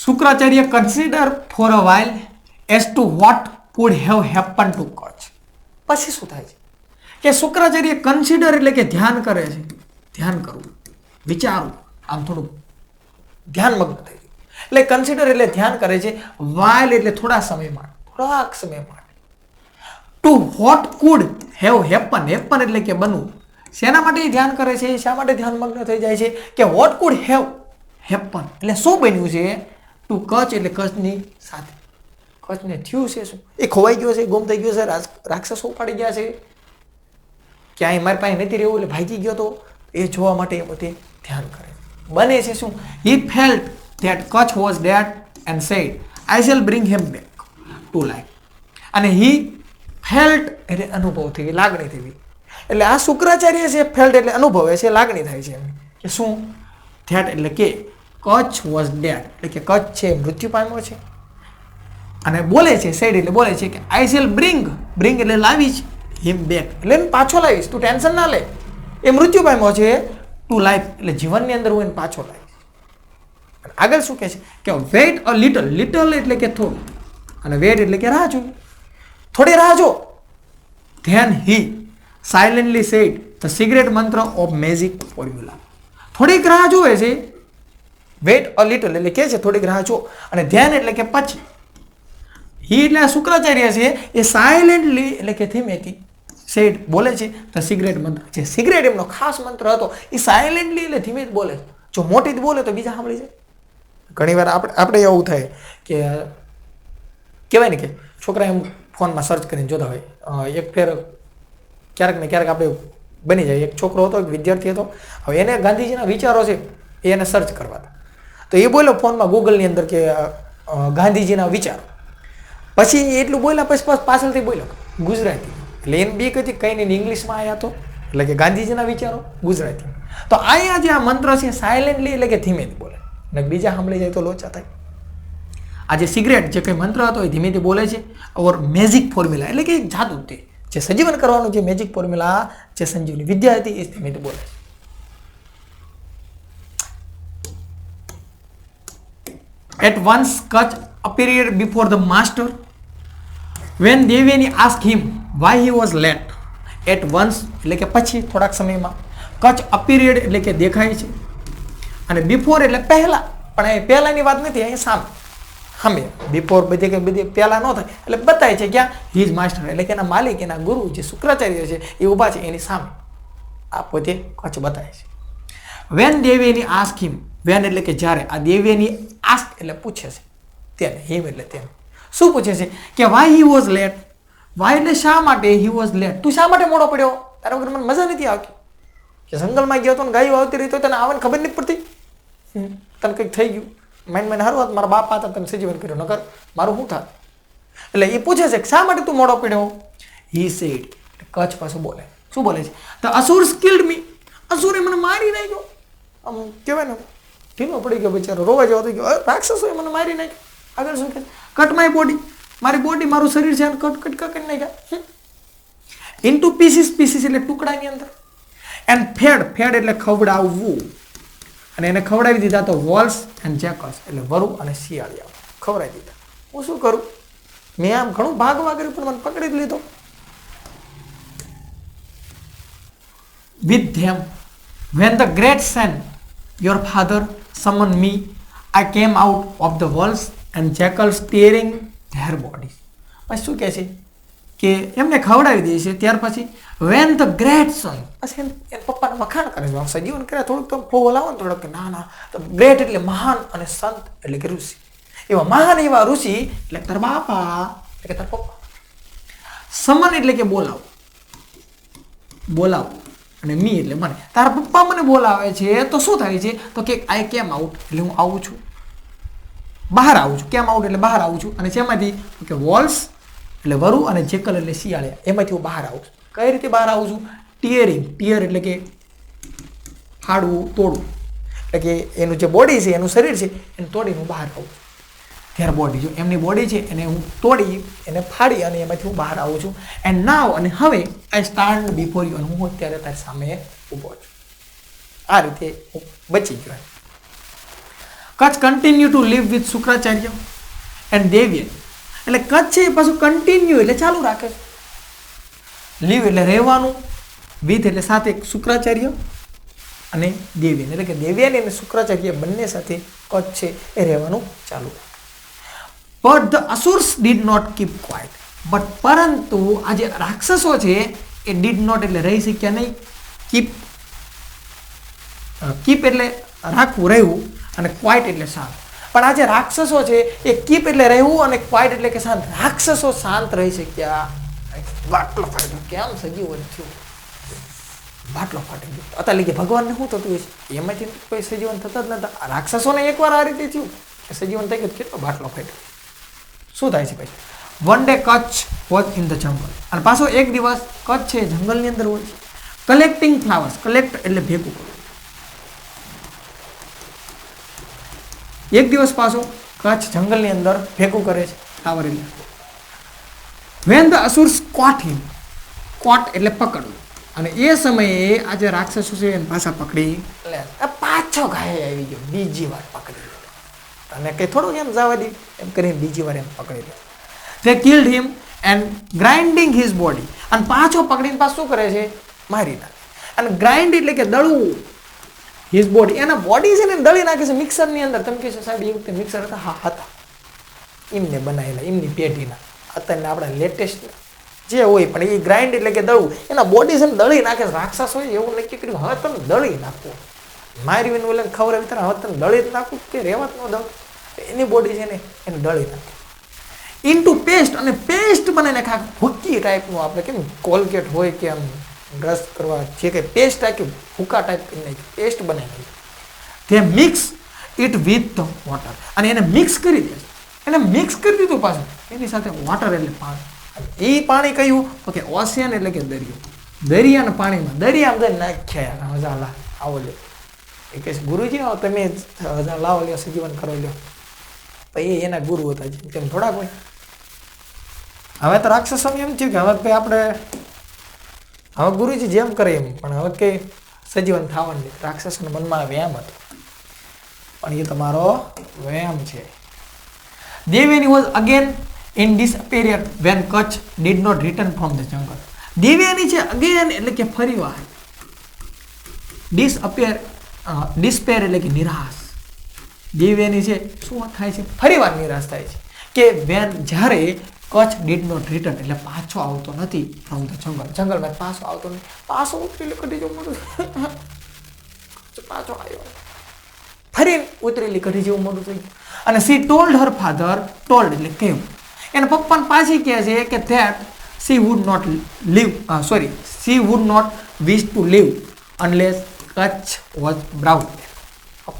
Shukracharya consider for a while as to what could have happened to Kutch. પછી શું થાય છે કે શુક્રાચાર્ય કન્સિડર એટલે કે ધ્યાન કરે છે, ધ્યાન કરવું, વિચારવું, આમ થોડું ધ્યાનમગ્ન થઈ ગયું. એટલે કન્સિડર એટલે ધ્યાન કરે છે, while એટલે થોડા સમય માટે, થોડાક સમય માટે, to what could have happen, happen એટલે કે બનવું. શેના માટે ધ્યાન કરે છે, શા માટે ધ્યાનમગ્ન થઈ જાય છે કે વોટ કુડ હેવ હેપન એટલે શું બન્યું છે ટુ કચ્છ એટલે કચ્છની સાથે, કચ્છને થયું છે શું, એ ખોવાઈ ગયો છે, ગુમ થઈ ગયો છે, રાક્ષસો પાડી ગયા છે, ક્યાંય મારી પાસે નથી રહેવું એટલે ભાગી ગયો તો, એ જોવા માટે એ બધે ધ્યાન કરે. બને છે શું, he felt that Kutch was dead and said I shall bring him back to life. અને he felt એટલે અનુભવ થઈ, લાગણી થઈ. એટલે આ શુક્રાચાર્ય છે, ફેલ્ટ એટલે અનુભવે છે, લાગણી થાય છે એમ કે શું, ધેટ એટલે કે કચ્છ વોઝ ડેડ એટલે કે કચ્છ છે મૃત્યુ પામ્યો છે. અને બોલે છે, સેડ એટલે બોલે છે કે આઈ શેલ બ્રિંગ, બ્રિંગ એટલે લાવીશ, હિમ બેક એટલે પાછો લાવીશ, તું ટેન્શન ના લે, એ મૃત્યુ પામ્યો છે, ટુ લાઈફ એટલે જીવનની અંદર હું એને પાછો લાવીશ. આગળ શું કહે છે કે વેઇટ અ લિટલ, લિટલ એટલે કે થોડું, અને વેઇટ એટલે કે રાહ જોવી, થોડી રાહ જો. Then he silently said the secret mantra of magic formula. થોડીક રાહ જોવે છે, વેઇટ અ લિટલ એટલે કે છે થોડીક રાહ જો, અને ધ્યાન એટલે કે પછી. હી એટલે શુક્રાચાર્ય છે એ સાયલેન્ટલી એટલે કે ધીમેથી સેડ બોલે છે ધ સિક્રેટ મંત્ર, જે સિક્રેટ એમનો ખાસ મંત્ર હતો એ સાયલેન્ટલી એટલે ધીમે જ બોલે છે. જો મોટી જ બોલે તો બીજા સાંભળી જાય. ઘણી વાર આપણે એવું થાય કે કહેવાય ને કે છોકરા એમ ફોનમાં સર્ચ કરીને જોતા હોય. એક ફેર ક્યારેક ને ક્યારેક આપણે બની જાય, એક છોકરો હતો, એક વિદ્યાર્થી હતો, હવે એને ગાંધીજીના વિચારો છે એ એને સર્ચ કરવા હતા. તો એ બોલ્યો ફોનમાં ગૂગલની અંદર કે ગાંધીજીના વિચારો. પછી એટલું બોલ્યા પછી પાછળથી બોલ્યો ગુજરાતી, એટલે એને બી કદી કંઈ નહીં, ઇંગ્લિશમાં આવ્યા તો એટલે કે ગાંધીજીના વિચારો ગુજરાતી. તો અહીંયા જે આ મંત્ર છે સાયલેન્ટલી એટલે કે ધીમેથી બોલે, અને બીજા સાંભળી જાય તો લોચા થાય. આ જે સિગરેટ જે કંઈ મંત્ર હતો એ ધીમેથી બોલે છે. ઓર મેજિક ફોર્મ્યુલા એટલે કે જાદુ, તે જે સજીવન કરવાનું જે મેજિક ફોર્મ્યુલા, જે સંજીવની વિદ્યા હતી એ ધીમેથી બોલે છે. At once Kutch appeared before the master. When Devayani asked him why he was late, at once એટલે કે પછી થોડાક સમયમાં, કચ્છ appeared એટલે કે દેખાય છે, અને before એટલે પહેલા, પણ એ પહેલાની વાત નથી, અહીંયા સામે સામે બિફોર બધી કે બધી પહેલા ન થાય એટલે બતાય છે ક્યાં હિઝ માસ્ટર એટલે કે એના માલિક, એના ગુરુ જે શુક્રાચાર્ય છે એ ઊભા છે એની સામે, આ પોતે કચ્છ બતાય છે. વેન દેવેની આસ્ક હિમ, વેન એટલે કે જ્યારે, આ દેવેની આસ્ક એટલે પૂછે છે તેને, હિમ એટલે તેને શું પૂછે છે કે why he was late, why એટલે શા માટે, હી વોઝ લેટ તું શા માટે મોડો પડ્યો, તારા વગર મને મજા નથી આવતી, કે જંગલમાં ગયો તો ને ગાયો આવતી રહી તો તને આવવાની ખબર નથી પડતી, તને કંઈક થઈ ગયું, માઇન્ડ હારું હતું, મારા બાપ હતા તને સજીવન કર્યો, નકર મારું શું થાય. એટલે એ પૂછે છે કે શા માટે તું મોડો પડ્યો. હી સેડ, કચ્છ પાછું બોલે, શું બોલે છે, ધ અસુર સ્કિલ્ડ મી, અસુરે મને મારી નાખ્યો. આમ કહેવાય ને ઢીલો પડી ગયો બિચારો, રોવા જેવો થઈ ગયો, રાક્ષસોએ મને મારી નાખ્યો. આગળ શું કહે, કટ માય બોડી, મારી બોડી મારું શરીર છે કટ કરી નાખ્યા, ઇન્ટુ પીસીસ, પીસીસ એટલે ટુકડાની અંદર, એન્ડ ફેડ, ફેડ એટલે ખવડાવવું, અને એને ખવડાવી દીધા તો વોલ્સ એન્ડ જેકલ્સ એટલે વરુ અને શિયાળિયા ખવડાવી દીધા. હું શું કરું, મેં આમ ઘણું ભાગવા કર્યું પણ મને પકડી જ લીધો. With them, when the great son, your father, summoned me, I came out of the wolves and jackals tearing their bodies. પછી શું કહે છે કે એમને ખવડાવી દે છે, ત્યાર પછી when the great son, પછી એને પપ્પાને વખાણ કરે છે, સજીવન કરે થોડુંક તો ફોવો લાવો ને થોડોક, ના ના, તો ગ્રેટ એટલે મહાન, અને સંત એટલે કે ઋષિ, એવા મહાન એવા ઋષિ એટલે તારા બાપા એટલે કે તારા પપ્પા. સમન એટલે કે બોલાવો, બોલાવો, અને મી એટલે મને, તારા પપ્પા મને બોલાવે છે તો શું થાય છે તો કે આઈ કેમ આઉટ એટલે હું આવું છું, બહાર આવું છું, કેમ આઉટ એટલે બહાર આવું છું, અને શેમાંથી કે વોલ્સ એટલે વરુ અને જેકલ એટલે શિયાળિયા, એમાંથી હું બહાર આવું છું. કઈ રીતે બહાર આવું છું, ટીયરિંગ, ટીયર એટલે કે ફાડવું, તોડવું, એટલે કે એનું જે બોડી છે એનું શરીર છે એને તોડીને હું બહાર આવું છું. ત્યારે બોડી જો એમની બોડી છે એને હું તોડી, એને ફાડી અને એમાંથી હું બહાર આવું છું. એન્ડ નાવ અને હવે આઈ સ્ટાન્ડ બિફોર યુ, અને હું અત્યારે તારી સામે ઊભો છું. આ રીતે હું બચી ગયો. Kacha continue to live with Shukracharya and Devayani. એટલે કચ્છ છે એ પાછું કન્ટિન્યુ એટલે ચાલુ રાખે છે. લીવ એટલે રહેવાનું, વિથ એટલે સાથે શુક્રાચાર્ય અને દેવ્યન એટલે કે દેવ્યાની અને શુક્રાચાર્ય બંને સાથે કચ્છ છે એ રહેવાનું ચાલુ રાખે. But the asurs did not keep quiet. But પરંતુ આ જે રાક્ષસો છે એ ડીડ નોટ એટલે રહી શક્યા નહીં. કીપ એટલે રાખવું, રહેવું, અને ક્વાઇટ એટલે શાંત. પણ આ જે રાક્ષસો છે એ કીપ એટલે રહેવું અને ક્વાઇટ એટલે કે શાંત. રાક્ષસો શાંત રહી શક્યા. બાટલો ફાટ્યો, કેમ સજીવન થયું? બાટલો ફાટી ગયો. અત્યારે કે ભગવાનને શું થતું હોય છે? એમાંથી કોઈ સજીવન થતા જ નતા. રાક્ષસોને એકવાર આ રીતે થયું સજીવન થઈ ગયું, કેટલો બાટલો ફાટ્યો. શું થાય છે પછી? One day Kutch was in the jungle. અને પાછો એક દિવસ કચ્છ છે જંગલની અંદર હોય છે. Collecting flowers. કલેક્ટ એટલે ભેગું કરવું. એક દિવસ પાછો કચ્છ જંગલની અંદર ભેગું કરે છે ફ્લાવર એટલે. વેન ધ અસુર્સ કોટ હિમ. કોટ એટલે પકડવું. અને એ સમયે આ જે રાક્ષસો છે એને પાછા પકડી લે. પાછો ઘાય આવી ગયો, બીજી વાર પકડી લે. અને કઈ થોડુંક એમ જવા દે એમ કરીને બીજી વાર એમ પકડી લે. તે killed him and grinding his body. અને પાછો પકડીને પાછું શું કરે છે? મારી નાખે. અને ગ્રાઇન્ડ એટલે કે દળવું. હિઝ બોડી, એના બોડી છે ને દળી નાખે છે મિક્સરની અંદર. તમે કહેશો સાહેબ એ વખતે મિક્સર હતા? હા હતા. એમને બનાવેલા, એમની પેઢીના. અત્યારે આપણા લેટેસ્ટ જે હોય પણ એ ગ્રાઇન્ડ એટલે કે દળવું. એના બોડી છે ને દળી નાખે. રાક્ષસ હોય એવું નક્કી કર્યું હવે તમે દળી નાખો. મારી ઓલે ખબર આવી હવે તમે દળી જ નાખું કે રહેવા જ ન દળ. એની બોડી છે ને એને દળી નાખે ઇન્ટુ પેસ્ટ. અને પેસ્ટ બનાવીને નાખે. ભૂકી ટાઈપનું આપણે કેમ કોલગેટ હોય કે આમ બ્રશ કરવા જે કંઈ પેસ્ટ રાખ્યું ભૂકા ટાઈપ કરી નાખ્યું, પેસ્ટ બનાવી નાખ્યું. તે mix it with the water. અને એને મિક્સ કરી દે છે. એને મિક્સ કરી દીધું પાછું એની સાથે વોટર એટલે પાણી. એ પાણી કયું? તો કે ઓશિયન એટલે કે દરિયો. દરિયાના પાણીમાં દરિયામાં જઈને નાખ્યા. હજાર આવો લ્યો. એ કહે ગુરુજી આવો તમે હજાર લાવો લ્યો, સજીવન કરો લ્યો. તો એ એના ગુરુ હતા તેમ થોડાક હોય. હવે તો રાક્ષસોને એમ થયું કે હવે ભાઈ આપણે હવે ગુરુજી જેમ કરે એમ, પણ હવે કંઈ સજીવન થવાનું નહીં. રાક્ષસોના મનમાં વ્યાયામ હતો, પણ એ તમારો વ્યાયામ છે. Devayani was again in despair when Kacha did not return from the jungle. Devayani છે અગેન એટલે કે ફરીવાર. ડિસ્પેર એટલે કે નિરાશ. દેવ્યાની છે શું થાય છે? ફરીવાર નિરાશ થાય છે કે વેન જ્યારે કચ્છ ડીડ નોટ રિટર્ન એટલે પાછો આવતો નથી ફ્રોમ ધ જંગલ. જંગલમાં પાછો આવતો નથી. પાછો ઉતરેલી કઢી જેવું મોઢું પાછો આવ્યો. ફરી ઉતરેલી કઢી જેવું મોઢું થઈ ગયું. અને she told her father. Told એટલે કેવું? એના પપ્પાને પાછી કહે છે કે that she would not leave she would not wish to leave unless Kacha was brown.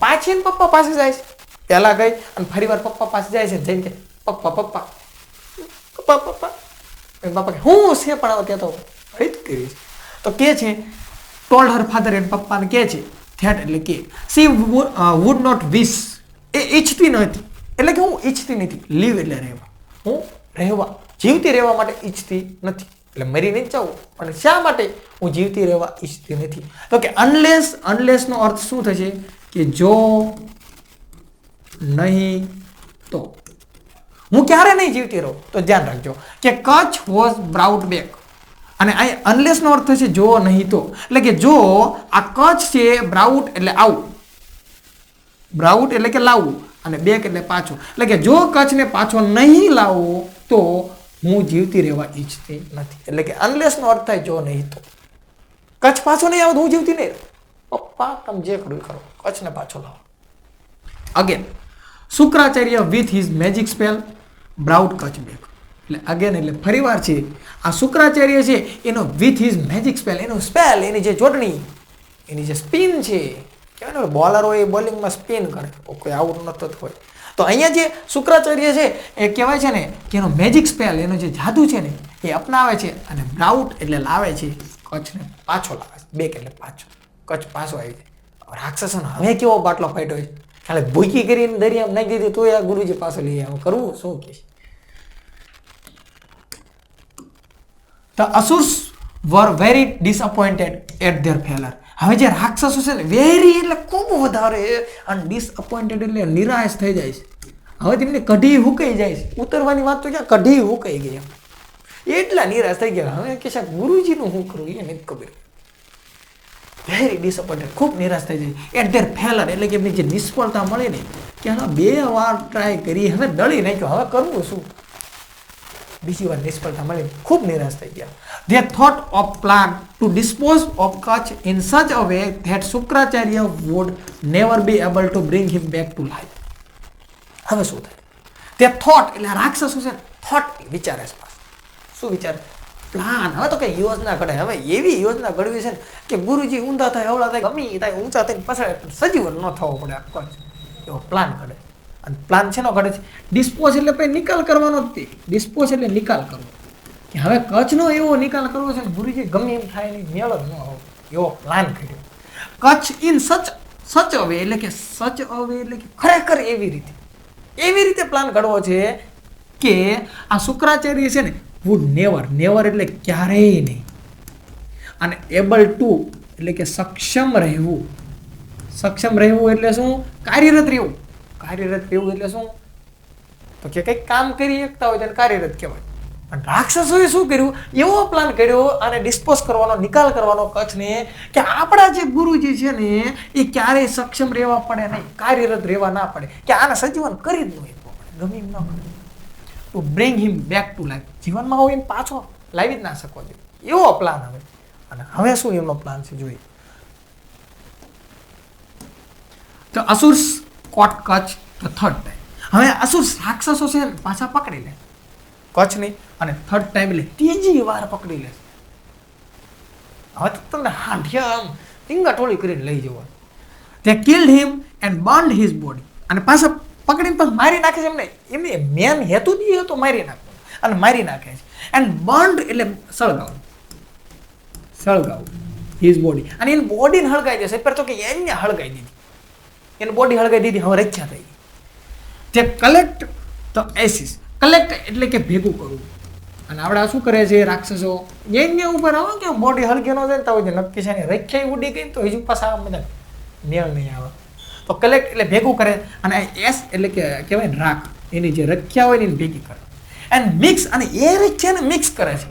પાછી પપ્પા પાસે જાય છે. પહેલા ગઈ અને ફરી વાર પપ્પા પાસે જાય છે. જેમ કે પપ્પા પપ્પા પપ્પા પપ્પા પપ્પા કે હું છે પણ ત્યાં તો હૈત કરી છે. તો કે છે ટોલ્ડ હર ફાધર એને પપ્પાને કહે છે ધેટ એટલે કે સી વુડ નોટ વિશ એ ઈચ્છતી નથી. એટલે કે હું ઈચ્છતી નથી. લીવ એટલે રહેવા. હું રહેવા જીવતી રહેવા માટે ઈચ્છતી નથી. એટલે મરી નહીં જાઉં પણ શા માટે હું જીવતી રહેવા ઈચ્છતી નથી? તો કે અનલેસનો અર્થ શું થશે? કે જો નહીં તો. હું ક્યારે નહીં જીવતી રહું? તો ધ્યાન રાખજો કે કચ્છ વોઝ બ્રાઉટ બેક. અને અહીં અનલેસનો અર્થ થશે જો નહીં તો. એટલે કે જો આ કચ્છ છે બ્રાઉટ એટલે આવું, બ્રાઉટ એટલે કે લાવવું, અને બેક એટલે પાછો. એટલે કે જો કચ્છને પાછો નહીં લાવો તો હું જીવતી રહેવા ઈચ્છતી નથી. એટલે કે અનલેસનો અર્થ થાય જો નહીં તો. કચ્છ પાછો નહીં આવે તો હું જીવતી નહીં રહું. પપ્પા તમે જે કરવું કરો, કચ્છને પાછો લાવો. Again Shukracharya with his magic spell બ્રાઉટ Kutch back. એટલે અગેન એટલે ફરીવાર છે આ શુક્રાચાર્ય છે એનો વિથ હિઝ મેજિક સ્પેલ, એનો સ્પેલ, એની જે જોડણી, એની જે સ્પિન છે, કહેવાય ને બોલર હોય એ બોલિંગમાં સ્પિન કરે, કોઈ આઉટ નતો હોય. તો અહીંયા જે શુક્રાચાર્ય છે એ કહેવાય છે ને કે એનો મેજિક સ્પેલ, એનો જે જાદુ છે ને એ અપનાવે છે અને બ્રાઉટ એટલે લાવે છે, કચ્છને પાછો લાવે છે. બેક એટલે પાછો, કચ્છ પાછો આવી જાય. રાક્ષસોનો હવે કેવો બાટલો ફાટ્યો છે, ખાલી ભૂકી કરીને દરિયામાં નાખી દીધી તો આ ગુરુજી પાછો લઈ આવો, કરવું શું કે? The Asurs were very disappointed at their failure. હવે જે રાક્ષસો છે ને વેરી એટલે ખૂબ વધારે અને ડિસઅપોઇન્ટેડ એટલે નિરાશ થઈ જાય છે. હવે તેમને કઢી હુકાઈ જાય છે. ઉતરવાની વાત તો ક્યાં, કઢી હુકાઈ ગઈ એમ. એટલા નિરાશ થઈ ગયા. હવે કે સાહેબ ગુરુજીનું શું કરવું એ નથી ખબર. વેરી ડિસઅપોઇન્ટેડ, ખૂબ નિરાશ થઈ જાય. એટ ધેર ફેલર એટલે કે એમની જે નિષ્ફળતા મળે ને કે હા 2 વાર ટ્રાય કરી, હવે ડળી નાખ્યો, હવે કરવું શું. બીજી વાર નિષ્ફળતા મળી, ખૂબ નિરાશ થઈ ગયા. They thought of plan to dispose of Kach in such a way that Shukracharya would never be able to bring him back to life. હવે શું થાય? તે થોટ એટલે રાક્ષસો છે, થોટ વિચારે છે. શું વિચારે? પ્લાન. હવે તો કઈ યોજના ઘડે. હવે એવી યોજના ઘડવી છે ને કે ગુરુજી ઊંધા થાય, અવળા થાય, ગમે થાય, ઊંચા થઈને પછાડે, સજીવન ન થવો પડે. એવો પ્લાન ઘડે. અને પ્લાન છે નો ઘડે છે? ડિસ્પોઝ એટલે પછી નિકાલ કરવાનો જ તે. ડિસ્પોઝ એટલે નિકાલ કરવો. કે હવે કચ્છનો એવો નિકાલ કરવો છે ને ગુરુજી ગમે એમ થાય નહીં, મેળ જ ન આવો, એવો પ્લાન કર્યો. કચ્છ ઇન સચ અવે એટલે કે સચ અવે એટલે કે ખરેખર એવી રીતે પ્લાન ઘડવો છે કે આ શુક્રાચાર્ય છે ને વુડ નેવર એટલે ક્યારેય નહીં, અને એબલ ટુ એટલે કે સક્ષમ રહેવું એટલે શું? કાર્યરત રહેવું એટલે શું? તો કે કંઈક કામ કરી શકતા હોય તેને કાર્યરત કહેવાય. પણ રાક્ષસોએ શું કર્યું? એવો પ્લાન કર્યો અને ડિસ્પોઝ કરવાનો, નિકાલ કરવાનો કચ્છને કે આપણા જે ગુરુજી છે ને એ ક્યારેય સક્ષમ રહેવા પડે નહીં, કાર્યરત રહેવા ના પડે, કે આને સજીવન કરી જ ન પડે, ગમે એમ ન કરે. To bring him back to life, જીવનમાં હોય એને પાછો લાવી જ ના શકો જોઈએ, એવો પ્લાન. અને હવે શું એમનો પ્લાન છે જોઈએ. તો અસુર્સ કોટ કચ્છ ધ થર્ડ ટાઈમ. હવે અસુર્સ રાક્ષસો છે પાછા પકડી લે કચ્છની, અને થર્ડ ટાઈમ એટલે ત્રીજી વાર પકડી લે. હવે તો તમને હાંઢિયા આમ ટીંગાટોળી કરીને લઈ જવા. તે killed him and burned his body, અને પાછા પકડીને પણ મારી નાખે છે. એમને મેન હેતુ જ એ હતો મારી નાખવાનો, અને મારી નાખે છે. એન્ડ બર્ન્ડ એટલે સળગાવું હિઝ બોડી, અને એની બોડીને હળગાઈ દેશે. પર તો કે એને હળગાઈ દીધી, એની બોડી હળગાઈ દીધી, હવે રક્ષા થઈ ગઈ. તે કલેક્ટ ધ એસિસ, કલેક્ટ એટલે કે ભેગું કરવું. અને આપણે શું કરે છે રાક્ષસો? એને ઉપર આવો કે બોડી હળગે ન જાય તો નક્કી છે ને રખ્યા ઉડી ગઈ તો હજુ પાછા બધા મેળ નહીં આવે. તો કલેક્ટ એટલે ભેગું કરે, અને એસ એટલે કે કહેવાય ને રાખ, એની જે રખ્યા હોય ને એને ભેગી કરે. એન્ડ મિક્સ, અને એ રખ્યાને મિક્સ કરે છે.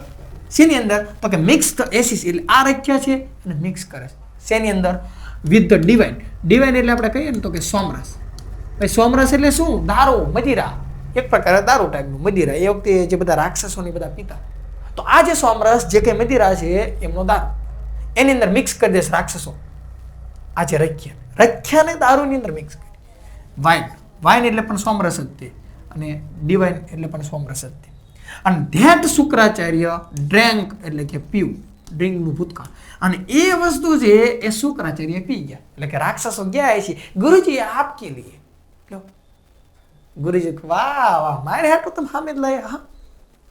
શેની અંદર? તો કે મિક્સ ધ એસિસ એટલે આ રખ્યા છે અને મિક્સ કરે છે. શેની અંદર? With the divine. ડિવાઇન એટલે આપણે કહીએ ને તો કે સોમરસ. ભાઈ સોમરસ એટલે શું? દારૂ, મદિરા, એક પ્રકારે દારૂ ટાઈપનું મદિરા. એ વખતે જે બધા રાક્ષસોની બધા પીતા, તો આ જે સોમરસ જે કંઈ મદિરા છે એમનો દારૂ એની અંદર મિક્સ કરી દેશે રાક્ષસો. આ જે રખ્યાને દારૂની અંદર મિક્સ કરી. વાઇન એટલે પણ સોમરસ જ તે, અને ડિવાઇન એટલે પણ સોમરસ જ તે. અને ધેટ શુક્રાચાર્ય ડ્રેન્ક એટલે કે પીવું, ડ્રિંકનું ભૂતકાળ. અને એ વસ્તુ છે એ શુક્રાચાર્ય પી ગયા. એટલે કે રાક્ષસો ગયા છે, ગુરુજી આપ કે લીએ. ગુરુજી વાહ મારે હાટું તમે સામે જ લાયા. હા,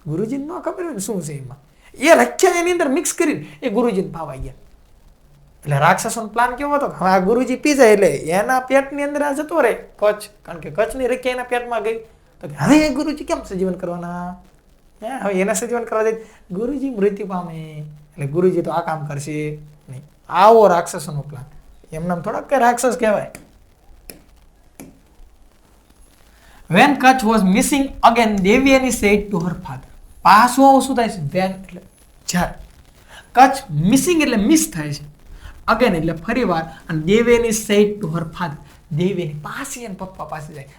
ગુરુજીને ન ખબર હોય ને શું છે એમાં. એ રખ્યા એની અંદર મિક્સ કરીને એ ગુરુજીને ભાવાઈ ગયા. એટલે રાક્ષસોનો પ્લાન કેવો હતો? હવે આ ગુરુજી પી જાય એટલે એના પેટની અંદર આ જતો રહે કચ્છ, કારણ કે કચ્છની રખ્યા એના પેટમાં ગઈ. તો હવે એ ગુરુજી કેમ સજીવન કરવાના? હવે એને સજીવન કરવા દે, ગુરુજી મૃત્યુ પામે. એટલે ગુરુજી તો આ કામ કરશે નહીં. આવો રાક્ષસોનો પ્લાન. એમનામ થોડાક કઈ રાક્ષસ કહેવાય. When Kach was missing again, Devyani said to her father. પાછો શું થાય છે? when એટલે જ્યારે. કચ્છ મિસિંગ એટલે મિસ થાય છે. અગેન એટલે ફરીવાર. અને Devyani said to her father. Devyani પાસે અને પપ્પા પાસે જાય.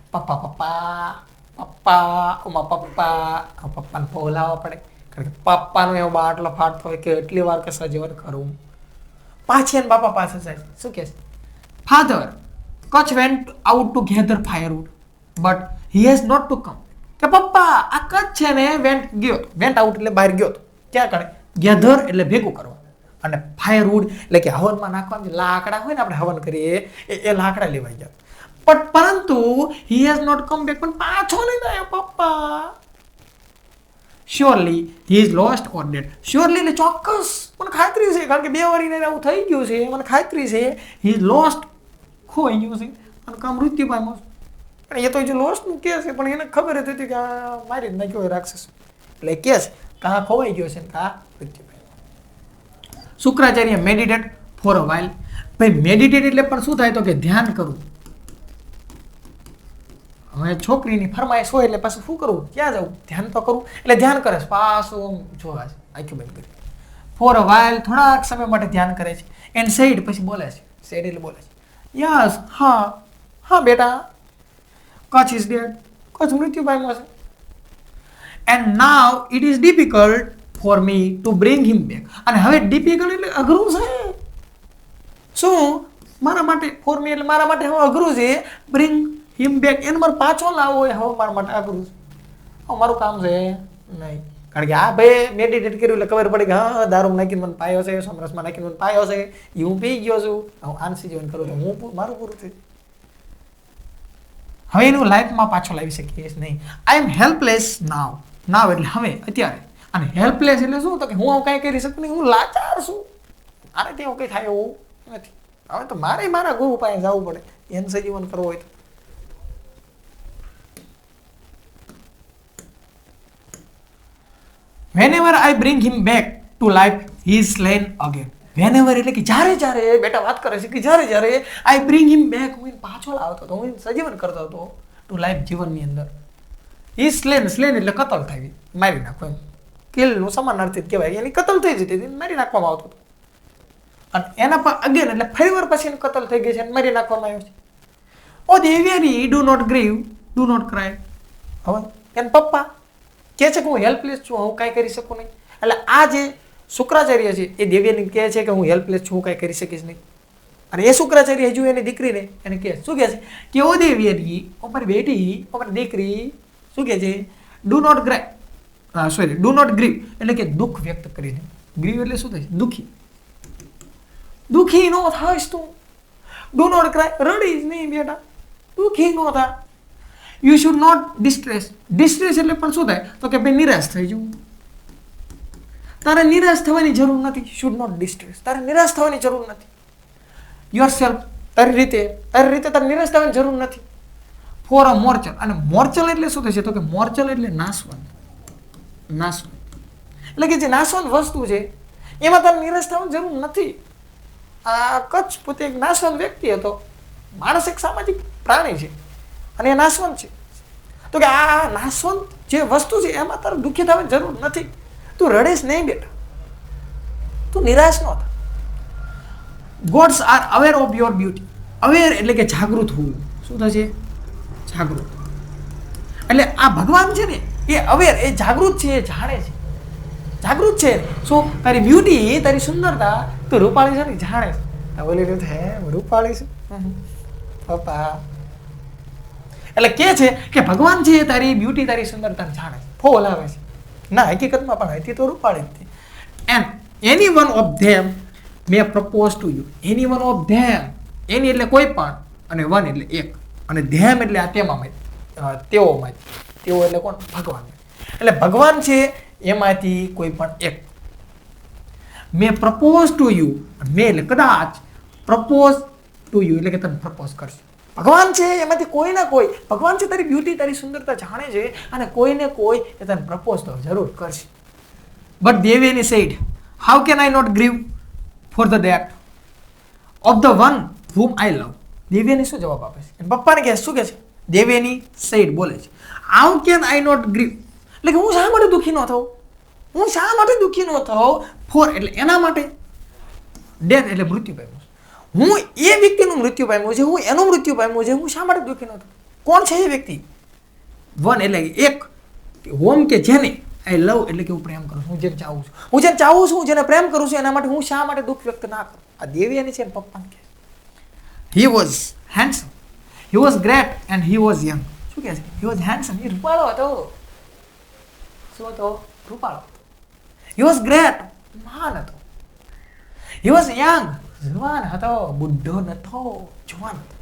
પપ્પાને બોલાવવા પડે, કારણ કે પપ્પાનો એવો બાટલો ફાટતો હોય કે એટલી વાર કે સજીવન કરવું. પાછી અને બાપા પાસે જાય. શું કહે છે? Father, Kacha went out to gather firewood but he has not to come. કે પપ્પા આ કચ્છ છે ને વેન્ટ આઉટ એટલે બહાર ગયો. ક્યાં કરે? ગેધર એટલે ભેગું કરવા, અને ફાયરવુડ એટલે કે હવનમાં નાખવા લાકડા હોય ને, આપણે હવન કરીએ એ લાકડા લેવાઈ ગયા. બટ પરંતુ he has not come back, પણ પાછો નહીં આવ્યો પપ્પા. Surely he is lost or dead. Surely એટલે ચોક્કસ, મને ખાતરી છે, કારણ કે 2 વારીને આવું થઈ ગયું છે, મને ખાતરી છે. હી ઇઝ લોસ્ટ, ખોઈ ગયું છે, અને કામ મૃત્યુ પામ્યો છે. પણ એ તો જો લોસ્ટનું કે છે, પણ એને ખબર જ હતી કે આ મારી જ નાખ્યો રાક્ષસ. એટલે કે છે કાં ખોવાઈ ગયો છે ને કાં મૃત્યુ પામ્યો. Shukracharya meditate for a while. ભાઈ મેડિટેટ એટલે પણ શું થાય તો કે ધ્યાન કરવું. હવે છોકરીની ફરમાઈશ હોય એટલે પાછું શું કરવું, ક્યાં જવું, ધ્યાન તો કરવું. એટલે ધ્યાન કરે છે, પાછું જોવા છે, આંખો બંધ કરી. ફોર અ વાઇલ, થોડાક સમય માટે ધ્યાન કરે છે. એન્ડ સેડ, પછી બોલે છે. સેડ એટલે બોલે છે, યસ, હા હા બેટા, કચ્છ ઇઝ ડેડ, કચ્છ મૃત્યુ પામ્યો છે. And now it is difficult for me to bring him back. અને હવે ડિફિકલ્ટ એટલે અઘરું છે. શું મારા માટે, ફોર મી એટલે મારા માટે હવે અઘરું છે. બ્રિંગ હિમ બેક, એને મારે પાછો લાવવો હોય હવે મારા માટે અઘરું છે. મારું કામ છે નહીં. કારણ કે આ ભાઈ મેડિટેટ કર્યું એટલે ખબર પડી કે હા દારૂ નાખીને મને પાયો છે, સમરસમાં નાખીને મને પાયો છે, એ હું પી ગયો છું. હું આનસી જીવન કરું તો હું મારું પૂરું થયું. હવે એનું લાઈફમાં પાછો લાવી શકીએ નહીં. આઈ એમ હેલ્પલેસ નાવ. નાવ એટલે હવે, અત્યારે. અને હેલ્પલેસ એટલે શું તો કે હું કાંઈ કરી શકું નહીં, હું લાચાર છું. આને તેવું કંઈ થાય એવું નથી. હવે તો મારે મારા ગુરુ પાસે જવું પડે એને સજીવન કરવું હોય તો. Whenever I bring him back to life, he is slain again. Whenever એટલે કે જ્યારે બેટા વાત કરે છે કે જ્યારે I bring him back, હું પાછો લાવતો હતો, હું સજીવન કરતો હતો ટુ લાઈફ, જીવનની અંદર. he is slain, slain એટલે કતલ થાય, મારી નાખો એમ. કિલ નું સમાનાર્થી જ કહેવાય, એની કતલ થઈ જતી હતી, મારી નાખવામાં આવતો હતો. અને એના પર અગેન એટલે ફરીવાર પછી એની કતલ થઈ ગઈ છે અને મારી નાખવામાં આવ્યો છે. O Devayani, do not grieve, do not cry. હવે એના પપ્પા કહે છે કે હું હેલ્પલેસ છું, હું કાંઈ કરી શકું નહીં. એટલે આ જે શુક્રાચાર્ય છે એ દેવ્યાની કહે છે કે હું હેલ્પલેસ છું, હું કાંઈ કરી શકીશ નહીં. અને એ શુક્રાચાર્ય હજુ એની દીકરીને એને કહે શું કહે છે કે ઓ દેવ્યાની, ઓ મારી બેટી, ઓ મારી દીકરી, શું કહે છે, do not cry, sorry, do not grieve એટલે કે દુઃખ વ્યક્ત કરીને. ગ્રીવ એટલે શું થાય, દુઃખી. દુઃખી નો થાશ તું, ડુ નોટ ક્રાય, રડીશ નહીં બેટા, દુઃખી નો થા. You should not distress. Distress એટલે પણ શું થાય તો કે ભાઈ નિરાશ થઈ જવું. તારે નિરાશ થવાની જરૂર નથી. શુડ નોટ ડિસ્ટ્રેસ, તારે નિરાશ થવાની જરૂર નથી. યોર સેલ્ફ, તારી રીતે તારે નિરાશ થવાની જરૂર નથી. For a mortal. અને મોર્ચલ એટલે શું થશે તો કે મોર્ચલ એટલે નાશવંત. નાશવંત એટલે કે જે નાશવંત વસ્તુ છે એમાં તારે નિરાશ થવાની જરૂર નથી. આ કચ્છ પોતે એક નાશવંત વ્યક્તિ હતો. માણસ એક સામાજિક પ્રાણી છે અને એ નાશવંત છે. તો કે આ નાશવંત જે વસ્તુ છે એમાં તારે દુઃખી થવાની જરૂર નથી. તું રડેશ નહીં બેટા, તું નિરાશ ન થા. Gods are aware of your beauty. Aware એટલે કે જાગૃત હોવું. શું થશે, જાગૃત. એટલે આ ભગવાન છે ને એ અવેર, એ જાગૃત છે, એ જાણે છે, જાગૃત છે. શું તારી બ્યુટી, તારી સુંદરતા, તું રૂપાળી છે ને જાણે છે. બોલી રહ્યું હે રૂપાળી છું પપ્પા. એટલે કે છે કે ભગવાન છે તારી બ્યુટી, તારી સુંદરતા જાણે છે, ફોલ આવે છે. ના હકીકતમાં પણ હતી તો રૂપાળી હતી. And any one of them may propose to you. Any one of them, any એટલે કોઈ પણ, અને વન એટલે એક, અને ધેમ એટલે આ તેમાં, તેઓમાં. તેઓ એટલે કોણ, ભગવાન. એટલે ભગવાન છે એમાંથી કોઈ પણ એક. મે પ્રપોઝ ટુ યુ. મે એટલે કદાચ, પ્રપોઝ ટુ યુ એટલે કે તને પ્રપોઝ કરશે. ભગવાન છે એમાંથી કોઈ ના કોઈ, ભગવાન છે તારી બ્યુટી, તારી સુંદરતા જાણે છે અને કોઈને કોઈ એ તને પ્રપોઝ તો જરૂર કરશે. But Devayani said, how can I not grieve for the death of the one whom I love. Devayani શું જવાબ આપે છે, પપ્પાને કહે શું કહે છે, દેવેની સેડ બોલે છે how can I not grieve એટલે કે હું શા માટે દુઃખી ન થઉં, હું શા માટે દુઃખી ન થઉં. ફોર એટલે એના માટે, ડેથ એટલે મૃત્યુ પામ્યું. હું એ વ્યક્તિનું મૃત્યુ પામ્યું છે, હું એનું મૃત્યુ પામ્યું છે, હું શા માટે દુઃખી ન થઉં. કોણ છે એ વ્યક્તિ, વન એટલે એક, હોમ કે જેને, આઈ લવ એટલે કે હું પ્રેમ કરું છું, હું જેને ચાહું છું, હું જેને ચાહું છું, જેને પ્રેમ કરું છું, એના માટે હું શા માટે દુઃખ વ્યક્ત ના કરું. આ દેવ્યાની છે પપ્પાને કહે. He was handsome, he was great and he was young. શું કહે છે, હી વોઝ હેન્ડસમ, એ રૂપાળો હતો. શું હતો, રૂપાળો. હી વોઝ ગ્રેટ, મહાન હતો. હી વોઝ યંગ, જવાન હતો, બુઢો નતો, જવાન હતો.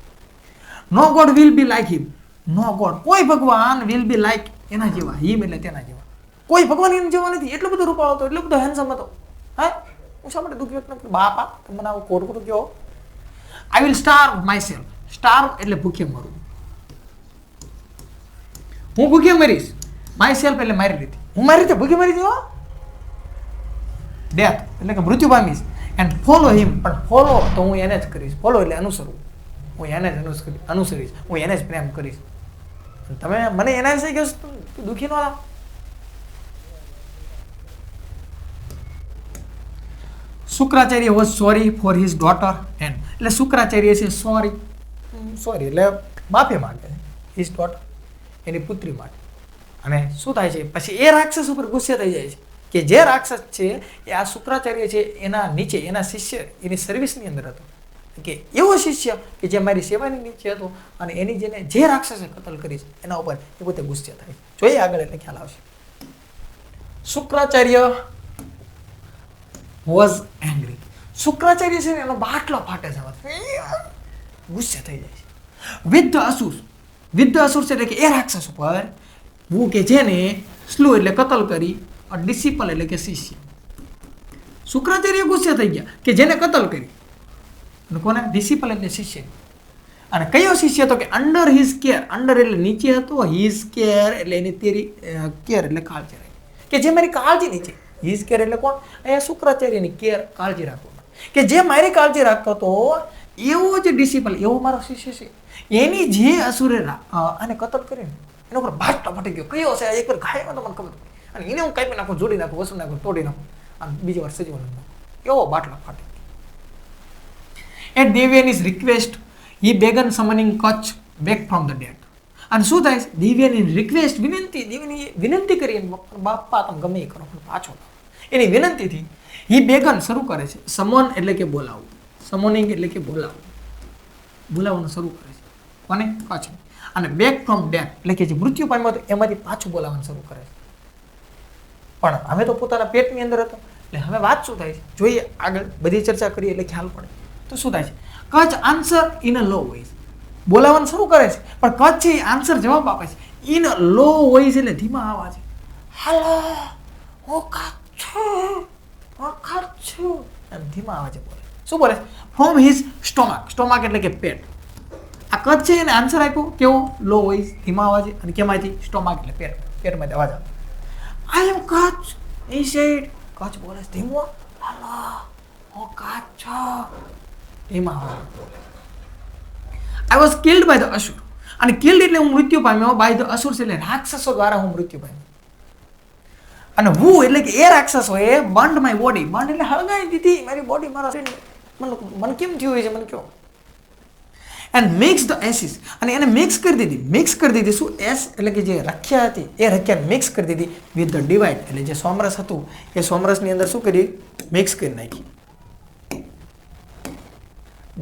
No god will be like him. No god, કોઈ ભગવાન વિલ બી લાઈક એના જેવા, હિમ એટલે તેના જેવા. કોઈ ભગવાન એના જેવા નથી. એટલો બધો રૂપાળો હતો, એટલો બધો હેન્ડસમ હતો. હા, હું શા માટે દુઃખ વ્યક્ત ન કરું. બાપા તમે આવું ખોટું કહો. I will starve myself. Starve એટલે ભૂખે મરવું. હું ભૂખે મરીશ. માય સેલ્ફ એટલે મારી રીતે, હું મારી રીતે ભૂખે મરી જવા. ડેથ એટલે કે મૃત્યુ પામીશ. એન્ડ ફોલો હિમ, પણ ફોલો તો હું એને જ કરીશ. ફોલો એટલે અનુસરવું, હું એને જ અનુસરીશ, હું એને જ પ્રેમ કરીશ. તમે મને એના વિશે કહો તું દુઃખી ન થાવ. Shukracharya was sorry for his daughter and, એટલે શુક્રાચાર્ય છે સોરી એટલે માફી માંગે છે હિઝ ડોટર, એની પુત્રી માટે. અને શું થાય છે પછી એ રાક્ષસ ઉપર ગુસ્સે થઈ જાય છે કે જે રાક્ષસ છે એ આ શુક્રાચાર્ય છે એના નીચે એના શિષ્ય એની સર્વિસની અંદર હતો, કે એવો શિષ્ય કે જે મારી સેવાની નીચે હતો અને એની જેને જે રાક્ષસે કતલ કરી છે એના ઉપર એ પોતે ગુસ્સે થાય. જોઈએ આગળ એટલે ખ્યાલ આવશે. શુક્રાચાર્ય વોઝ એંગ્રી, શુક્રાચાર્ય છે ને એનો બાટલો ફાટે છે, ગુસ્સે થઈ જાય છે. With the asura, with the asura એટલે કે એ રાક્ષસ ઉપર હું કે જેને સ્લો એટલે કતલ કરી, ડિસિપલ એટલે કે શિષ્ય. શુક્રાચાર્ય ગુસ્સે થઈ ગયા કે જેને કતલ કરી, કોને? ડિસિપલ એટલે શિષ્ય. અને કયો શિષ્ય તો કે અંડર હિઝ કેર, અંડર એટલે નીચે હતો, હિઝ કેર એટલે એની તેરી કેર એટલે કાળજી રાખી, કે જે મારી કાળજી નીચે. હિઝ કેર એટલે કોણ? અહીંયા શુક્રાચાર્યની કેર, કાળજી રાખવો, કે જે મારી કાળજી રાખતો હતો એવો જે ડિસિપલ, એવો મારો શિષ્ય છે. એની જે અસુરે આને કતલ કરીને એના ઉપર બાટલો ફાટી ગયો. કયો છે? એકવાર ગાયમાં તો મને ખબર પડી, અને એને હું કાપી નાખું, જોડી નાખું, વસું નાખું, તોડી નાખું, અને બીજી વાર સજીવન નાખું, એવો બાટલો ફાટી. At Devyani's request, he began summoning Kach back from the dead. અને શું થાય છે? દેવ્યાની રિક્વેસ્ટ, વિનંતી, દેવીની વિનંતી કરી બાપા તમે ગમે એ કરો પણ પાછો એની વિનંતીથી હી બેગન શરૂ કરે છે. સમન એટલે કે બોલાવવું, સમોનિંગ એટલે કે બોલાવવું, બોલાવવાનું શરૂ કરે છે. કોને? કચ્છ. અને બેક ફ્રોમ ડેથ એટલે કે જે મૃત્યુ પામ્યો હતો એમાંથી પાછું બોલાવવાનું શરૂ કરે છે. પણ હવે તો પોતાના પેટની અંદર હતો, એટલે હવે વાત શું થાય છે જોઈએ આગળ, બધી ચર્ચા કરીએ એટલે ખ્યાલ પડે. તો શું થાય છે? Kacha answer in a low voice, બોલાવવાનું શરૂ કરે છે પણ કચ્છ છે આન્સર જવાબ આપે છે ઇન અ લો વોઇસ એટલે ધીમા અવાજે. હાલો હું કચ્છ છું, હું કચ્છ છું, એમ ધીમા અવાજે બોલે. શું બોલે? ફ્રોમ હિઝ સ્ટોમક, સ્ટોમક એટલે કે પેટ. આ કચ્છ છે એને આન્સર આપ્યો કેવો? લો વોઇસ, ધીમા અવાજે. અને કેમાંથી? સ્ટોમક એટલે પેટ, પેટમાંથી અવાજ આવે. આઈ એમ કચ્છ, he said. કચ્છ બોલે ધીમો, હાલો હું કચ્છ છું, ધીમા અવાજે બોલે. I was killed by the asur. અને killed એટલે હું મૃત્યુ પામ્યો, by the asur એટલે રાક્ષસો દ્વારા હું મૃત્યુ પામ્યો. અને who એટલે કે એ રાક્ષસોએ burned my body, burned એટલે હળગાવી દીધી મારી બોડી, મારા શરીરને. મને કેમ થયું હોય છે મને કહો. and mix the ashes, અને એને મિક્સ કરી દીધી. મિક્સ કરી દીધી શું? એસ એટલે કે જે રખ્યા હતી એ રખ્યાને મિક્સ કરી દીધી with the divine એટલે જે સોમરસ હતું એ સોમરસની અંદર શું કરી? મિક્સ કરી નાખી.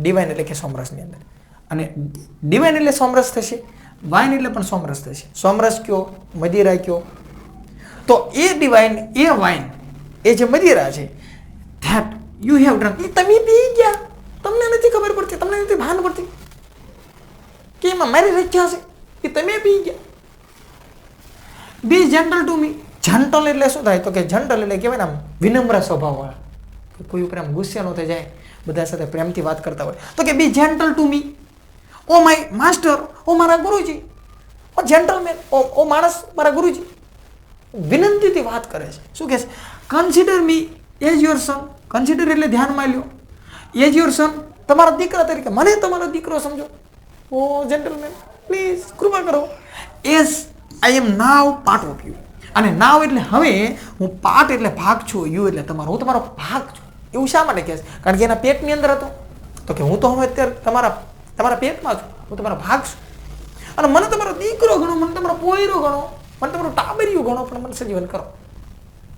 ડિવાઇન એટલે કે સોમરસની અંદર. અને ડિવાઇન એટલે સોમરસ થશે, વાઇન એટલે પણ સોમરસ થશે. સોમરસ કયો, મદિરા કયો, તો એ ડિવાઇન, એ વાઇન, એ જે મદિરા છે, ધેટ યુ હેવ ડ્રંક, એ તમે પી ગયા, તમને નથી ખબર પડતી, તમને નથી ભાન પડતી કે એમાં મારી રખ્યા છે, એ તમે પી ગયા. બી જેન્ટલ ટુ મી, જન્ટલ એટલે શું થાય તો કે જન્ટલ એટલે કહેવાય ને આમ વિનમ્ર સ્વભાવવાળા, કોઈ ઉપર આમ ગુસ્સે ન થઈ જાય, બધા સાથે પ્રેમથી વાત કરતા હોય. તો કે be gentle to me, O my master, ઓ મારા ગુરુજી, ઓ જેન્ટલમેન, ઓ માણસ, મારા ગુરુજી. વિનંતીથી વાત કરે છે. શું કહે છે? Consider me as your son, consider એટલે ધ્યાનમાં લ્યો, એઝ યોર સન તમારા દીકરા તરીકે, મને તમારો દીકરો સમજો. ઓ જેન્ટલમેન પ્લીઝ કૃપા કરો. As I am now part of you, અને નાવ એટલે હવે હું પાર્ટ એટલે ભાગ છું, યુ એટલે તમારો, હું તમારો ભાગ છું. એવું શા માટે કહે છે? કારણ કે એના પેટની અંદર હતો, તો કે હું તો હવે અત્યારે તમારા પેટમાં છું, હું તમારો ભાગ છું. અને મને તમારો દીકરો ગણો, મને તમારો પોયરો ગણો, મને તમારું ટાબરિયું ગણો, પણ મને સજીવન કરો.